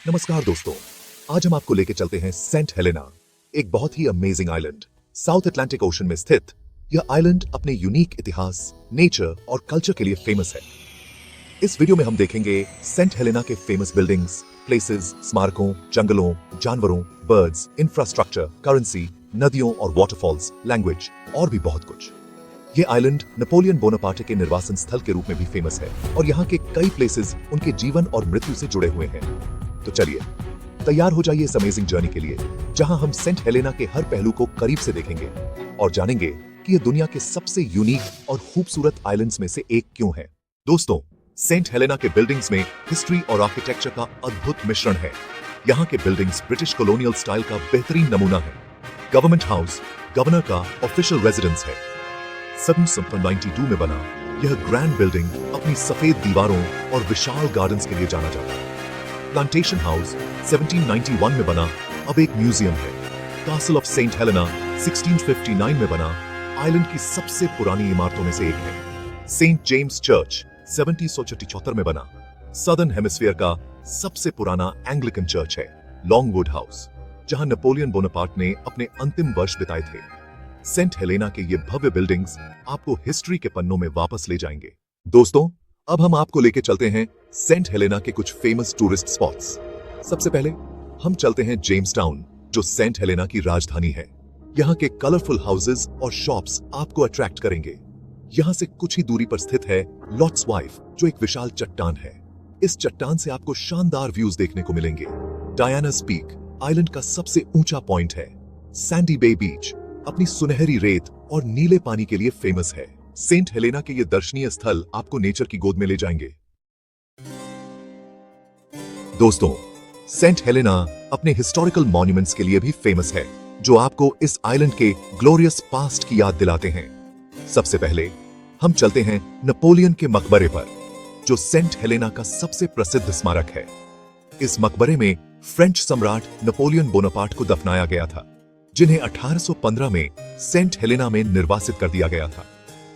नमस्कार दोस्तों, आज हम आपको लेके चलते हैं सेंट हेलेना, एक बहुत ही amazing island. South Atlantic ocean में स्थित यह आइलैंड अपने यूनिक इतिहास, नेचर और कल्चर के लिए फेमस है। इस वीडियो में हम देखेंगे सेंट हेलेना के फेमस बिल्डिंग्स, प्लेसेस, स्मारकों, जंगलों, जानवरों, बर्ड्स, इंफ्रास्ट्रक्चर, करेंसी, नदियों और वाटरफॉल्स, लैंग्वेज और भी बहुत कुछ। ये आइलैंड नेपोलियन बोनापार्टे के निर्वासन स्थल के रूप में भी फेमस है और यहाँ के कई प्लेसेस उनके जीवन और मृत्यु से जुड़े हुए हैं। तो चलिए तैयार हो जाइए इस अमेजिंग जर्नी के लिए, जहां हम सेंट हेलेना के हर पहलू को करीब से देखेंगे और जानेंगे कि यह दुनिया के सबसे यूनिक और खूबसूरत आइलैंड्स में से एक क्यों है। दोस्तों, सेंट हेलेना के बिल्डिंग्स में हिस्ट्री और आर्किटेक्चर का अद्भुत मिश्रण है। यहाँ के बिल्डिंग्स ब्रिटिश कॉलोनियल स्टाइल का बेहतरीन नमूना है। गवर्नमेंट हाउस गवर्नर का ऑफिशियल रेजिडेंस है। 1792 में बना यह ग्रैंड बिल्डिंग अपनी सफेद दीवारों और विशाल गार्डन्स के लिए जाना जाता है। प्लांटेशन हाउस 1791 में बना अब एक म्यूजियम है। कासल ऑफ सेंट हेलेना 1659 में बना आइलैंड की सबसे पुरानी इमारतों में से एक है। सेंट जेम्स चर्च 1774 में बना सदर्न हेमिस्फीयर का सबसे पुराना एंग्लिकन चर्च है। लॉन्गवुड हाउस, जहां नेपोलियन बोनापार्ट ने अपने अंतिम वर्ष बिताए थे। सेंट हेलेना के ये भव्य बिल्डिंग्स आपको हिस्ट्री के पन्नों में वापस ले जाएंगे। दोस्तों, अब हम आपको लेके चलते हैं सेंट हेलेना के कुछ फेमस टूरिस्ट स्पॉट्स। सबसे पहले हम चलते हैं जेम्स टाउन, जो सेंट हेलेना की राजधानी है। यहाँ के कलरफुल हाउसेस और शॉप्स आपको अट्रैक्ट करेंगे। यहाँ से कुछ ही दूरी पर स्थित है लॉट्स वाइफ, जो एक विशाल चट्टान है। इस चट्टान से आपको शानदार व्यूज देखने को मिलेंगे। डायनास पीक आइलैंड का सबसे ऊंचा पॉइंट है। सैंडी बे बीच अपनी सुनहरी रेत और नीले पानी के लिए फेमस है। सेंट हेलेना के ये दर्शनीय स्थल आपको नेचर की गोद में ले जाएंगे। दोस्तों, सेंट हेलेना अपने हिस्टोरिकल मॉन्यूमेंट्स के लिए भी फेमस है, जो आपको इस आइलैंड के ग्लोरियस पास्ट की याद दिलाते हैं। सबसे पहले हम चलते हैं नेपोलियन के मकबरे पर, जो सेंट हेलेना का सबसे प्रसिद्ध स्मारक है। इस मकबरे में फ्रेंच सम्राट नेपोलियन बोनापार्ट को दफनाया गया था, जिन्हें 1815 में सेंट हेलेना में निर्वासित कर दिया गया था।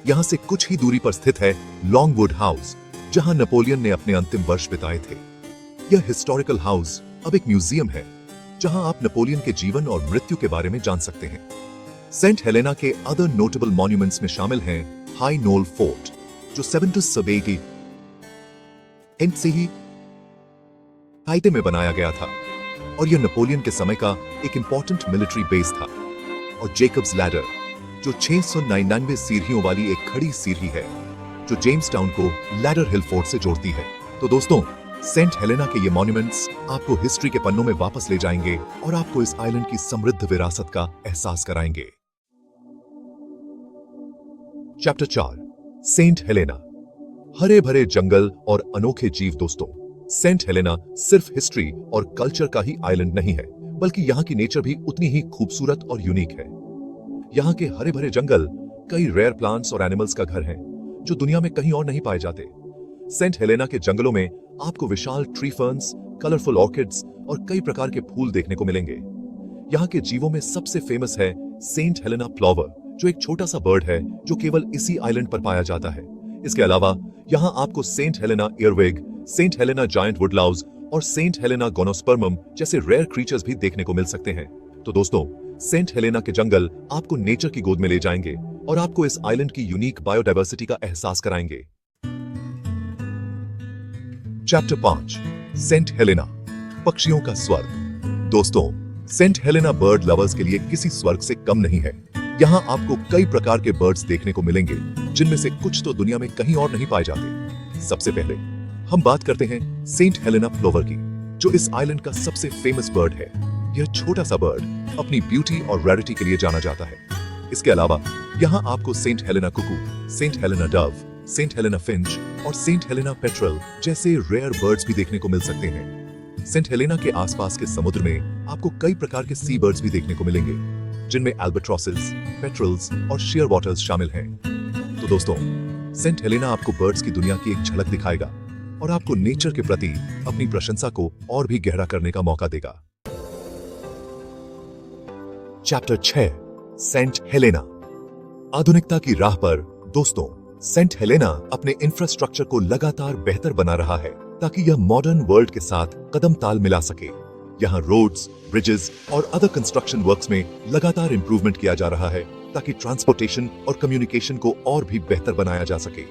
यहां से कुछ ही दूरी पर स्थित है लॉन्गवुड हाउस, जहां नेपोलियन ने अपने अंतिम वर्ष बिताए थे। यह हिस्टोरिकल हाउस अब एक म्यूजियम है, जहां आप नेपोलियन के जीवन और मृत्यु के बारे में जान सकते हैं। सेंट हेलेना के अदर नोटेबल मॉन्यूमेंट्स में शामिल हैं हाई नोल फोर्ट, जो सेवेंटस सबे की एंड से ही हाइटे में बनाया गया था और यह नेपोलियन के समय का एक इंपॉर्टेंट मिलिट्री बेस था। और जेकब्स लैडर, जो 699 सीढ़ियों वाली एक खड़ी सीढ़ी है, जो जेम्स टाउन को लैडर हिल फोर्ट से जोड़ती है। तो दोस्तों, सेंट हेलेना के ये मॉन्यूमेंट्स आपको हिस्ट्री के पन्नों में वापस ले जाएंगे और आपको इस आइलैंड की समृद्ध विरासत का एहसास कराएंगे। Chapter 4, Saint Helena. हरे भरे जंगल और अनोखे जीव। दोस्तों, सेंट हेलेना सिर्फ हिस्ट्री और कल्चर का ही आइलैंड नहीं है, बल्कि यहाँ की नेचर भी उतनी ही खूबसूरत और यूनिक है। यहाँ के हरे भरे जंगल कई रेयर प्लांट्स और एनिमल्स का घर हैं, जो दुनिया में कहीं और नहीं पाए जाते। सेंट हेलेना के जंगलों में आपको विशाल ट्री फर्न्स, कलरफुल ऑर्किड्स और कई प्रकार के फूल देखने को मिलेंगे। यहाँ के जीवों में सबसे फेमस है सेंट हेलेना प्लॉवर, जो एक छोटा सा बर्ड है जो केवल इसी आइलैंड पर पाया जाता है। इसके अलावा यहाँ आपको Saint Helena earwig, Saint Helena giant woodlouse और सेंट हेलेना गोनोस्पर्मम जैसे रेयर क्रीचर्स भी देखने को मिल सकते हैं। तो दोस्तों, सेंट हेलेना के जंगल आपको नेचर की गोद में ले जाएंगे और आपको इस आइलैंड की यूनिक बायोडायवर्सिटी का एहसास कराएंगे। चैप्टर 5, सेंट हेलेना, पक्षियों का स्वर्ग। दोस्तों, सेंट हेलेना बर्ड लवर्स के लिए किसी स्वर्ग से कम नहीं है। यहाँ आपको कई प्रकार के बर्ड्स देखने को मिलेंगे, जिनमें से कुछ तो दुनिया में कहीं और नहीं पाए जाते। सबसे पहले हम बात करते हैं सेंट हेलेना प्लोवर की, जो इस आइलैंड का सबसे फेमस बर्ड है। यह छोटा सा बर्ड अपनी ब्यूटी और रेरिटी के लिए जाना जाता है। इसके अलावा यहाँ आपको Saint Helena cuckoo, Saint Helena dove, Saint Helena finch और सेंट हेलेना पेट्रल जैसे रेयर बर्ड्स भी देखने को मिल सकते हैं। सेंट हेलेना के आसपास के समुद्र में आपको कई प्रकार के सी बर्ड्स भी देखने को मिलेंगे, जिनमें एल्बाट्रॉसेस, पेट्रल्स और शेयर वाटर्स शामिल हैं। तो दोस्तों, सेंट हेलेना आपको बर्ड्स की दुनिया की एक झलक दिखाएगा और आपको नेचर के प्रति अपनी प्रशंसा को और भी गहरा करने का मौका देगा। चैप्टर 6, सेंट हेलेना, आधुनिकता की राह पर। दोस्तों, सेंट हेलेना अपने इंफ्रास्ट्रक्चर को लगातार बेहतर बना रहा है। ताकि यह मॉडर्न वर्ल्ड के साथ कदम ताल मिला सके। यहाँ रोड्स, ब्रिजेस और अदर कंस्ट्रक्शन वर्क्स में लगातार इंप्रूवमेंट किया जा रहा है ताकि ट्रांसपोर्टेशन और कम्युनिकेशन को और भी बेहतर बनाया जा सके।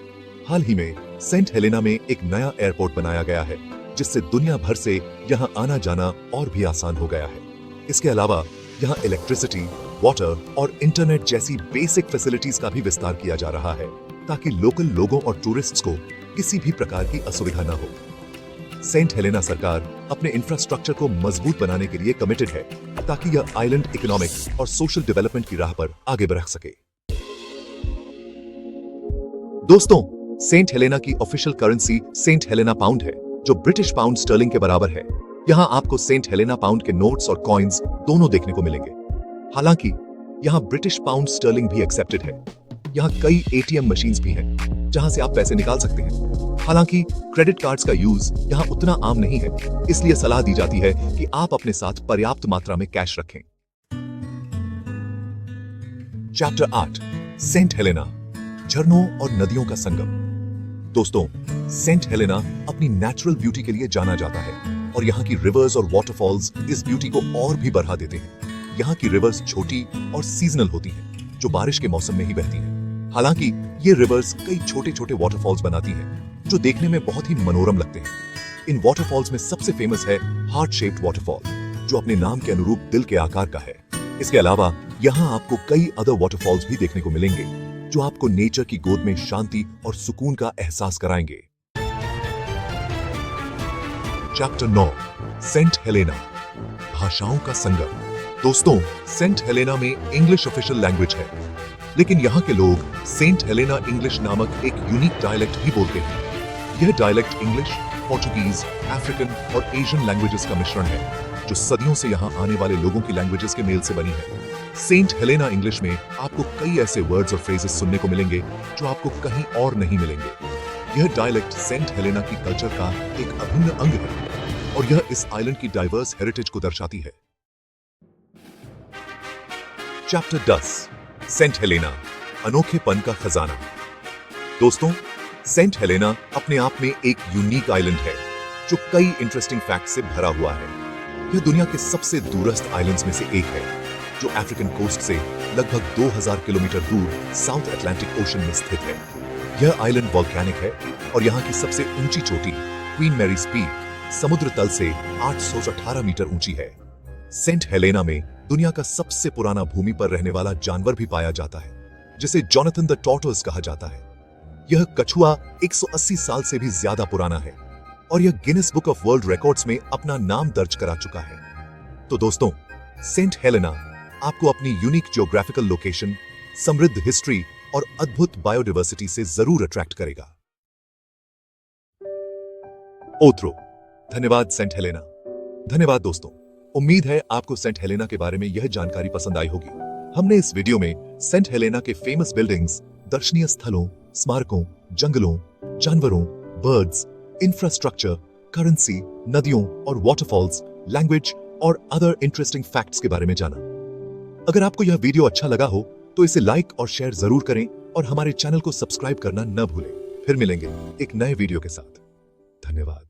हाल ही में सेंट हेलेना में एक नया एयरपोर्ट बनाया गया है, जिससे दुनिया भर से यहाँ आना जाना और भी आसान हो गया है। इसके अलावा यहाँ इलेक्ट्रिसिटी, वाटर और इंटरनेट जैसी बेसिक फैसिलिटीज का भी विस्तार किया जा रहा है ताकि लोकल लोगों और टूरिस्ट्स को किसी भी प्रकार की असुविधा न हो। सेंट हेलेना सरकार अपने इंफ्रास्ट्रक्चर को मजबूत बनाने के लिए कमिटेड है ताकि यह आइलैंड इकोनॉमिक और सोशल डेवलपमेंट की राह पर आगे बढ़ सके। दोस्तों, सेंट हेलेना की official currency Saint Helena pound है, जो ब्रिटिश पाउंड स्टर्लिंग के बराबर है। यहाँ आपको सेंट हेलेना पाउंड के नोट्स और कॉइन्स दोनों देखने को मिलेंगे। हालांकि यहाँ ब्रिटिश पाउंड स्टर्लिंग भी एक्सेप्टेड है। यहाँ कई एटीएम मशीन्स भी हैं, जहां से आप पैसे निकाल सकते हैं। हालांकि क्रेडिट कार्ड्स का यूज यहाँ उतना आम नहीं है, इसलिए सलाह दी जाती है कि आप अपने साथ पर्याप्त मात्रा में कैश रखें। चैप्टर 8, सेंट हेलेना, झरनों और नदियों का संगम। दोस्तों, सेंट हेलेना अपनी नेचुरल ब्यूटी के लिए जाना जाता है और यहाँ की रिवर्स और वाटरफॉल्स इस ब्यूटी को और भी बढ़ा देते हैं। यहाँ की रिवर्स छोटी और सीजनल होती हैं, जो बारिश के मौसम में ही बहती हैं। हालांकि ये रिवर्स कई छोटे छोटे वाटरफॉल्स बनाती हैं, जो देखने में बहुत ही मनोरम लगते हैं। इन वाटरफॉल्स में सबसे फेमस है हार्ट शेप्ड वाटरफॉल, जो अपने नाम के अनुरूप दिल के आकार का है। इसके अलावा यहाँ आपको कई अदर वाटरफॉल्स भी देखने को मिलेंगे, जो आपको नेचर की गोद में शांति और सुकून का एहसास कराएंगे। चैप्टर 9, सेंट हेलेना, भाषाओं का संगम। दोस्तों, सेंट हेलेना में इंग्लिश ऑफिशियल लैंग्वेज है, लेकिन यहाँ के लोग सेंट हेलेना इंग्लिश नामक एक यूनिक डायलेक्ट भी बोलते हैं। यह डायलेक्ट इंग्लिश, पोर्चुगीज, अफ्रीकन और एशियन लैंग्वेजेस का मिश्रण है, जो सदियों से यहाँ आने वाले लोगों की लैंग्वेजेस के मेल से बनी है। सेंट हेलेना इंग्लिश में आपको कई ऐसे वर्ड्स और फ्रेजेस सुनने को मिलेंगे जो आपको कहीं और नहीं मिलेंगे। यह डायलेक्ट सेंट हेलेना की कल्चर का एक अभिन्न अंग है और यह इस आइलैंड की डाइवर्स हेरिटेज को दर्शाती है। चैप्टर 10, सेंट हेलेना, अनोखेपन का खजाना। दोस्तों, सेंट हेलेना अपने आप में एक यूनिक आइलैंड है, जो कई इंटरेस्टिंग फैक्ट से भरा हुआ है। यह दुनिया के सबसे दूरस्थ आइलैंड्स में से एक है, जो अफ्रीकन कोस्ट से लगभग 2000 किलोमीटर दूर साउथ अटलांटिक ओशन में स्थित है। यह आइलैंड वॉल्केनिक है और यहाँ की सबसे ऊंची चोटी क्वीन मैरीज पीक समुद्र तल से 818 मीटर ऊंची है। सेंट हेलेना में दुनिया का सबसे पुराना भूमि पर रहने वाला जानवर भी पाया जाता है, जिसे जोनाथन द टॉर्टोइस कहा जाता है। यह कछुआ 180 साल से भी ज्यादा पुराना है और यह Guinness book of world records में अपना नाम दर्ज करा चुका है। तो दोस्तों, सेंट हेलेना आपको अपनी यूनिक जियोग्राफिकल लोकेशन, समृद्ध हिस्ट्री और अद्भुत बायोडाइवर्सिटी से जरूर अट्रैक्ट करेगा। ओथ्रो, धन्यवाद सेंट हेलेना। धन्यवाद दोस्तों, उम्मीद है आपको सेंट हेलेना के बारे में यह जानकारी पसंद आई होगी। हमने इस वीडियो में सेंट हेलेना के फेमस बिल्डिंग्स, दर्शनीय स्थलों, स्मारकों, जंगलों, जानवरों, बर्ड्स, इंफ्रास्ट्रक्चर, करेंसी, नदियों और वाटरफॉल्स, लैंग्वेज और अदर इंटरेस्टिंग फैक्ट्स के बारे में जाना। अगर आपको यह वीडियो अच्छा लगा हो तो इसे लाइक और शेयर जरूर करें और हमारे चैनल को सब्सक्राइब करना न भूलें। फिर मिलेंगे एक नए वीडियो के साथ। धन्यवाद।